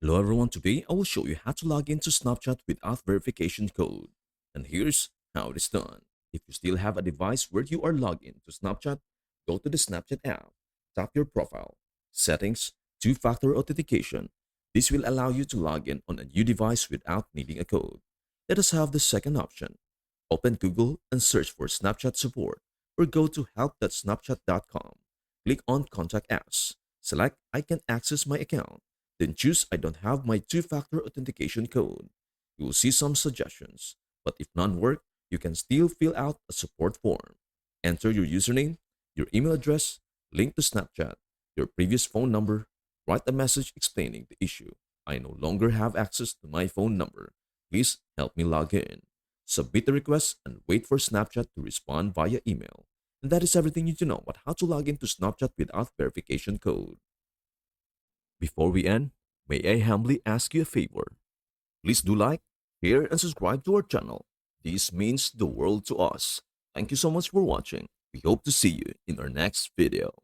Hello everyone, today I will show you how to log into Snapchat without verification code. And here's how it is done. If you still have a device where you are logged in to Snapchat, go to the Snapchat app, tap your profile, settings, two-factor authentication. This will allow you to log in on a new device without needing a code. Let us have the second option. Open Google and search for Snapchat support or go to help.snapchat.com. Click on Contact Us. Select I can access my account, then choose I don't have my two-factor authentication code. You will see some suggestions, but if none work, you can still fill out a support form. Enter your username, your email address, link to Snapchat, your previous phone number, write a message explaining the issue. I no longer have access to my phone number. Please help me log in. Submit the request and wait for Snapchat to respond via email. And that is everything you need to know about how to log into Snapchat without verification code. Before we end, may I humbly ask you a favor? Please do like, share, and subscribe to our channel. This means the world to us. Thank you so much for watching. We hope to see you in our next video.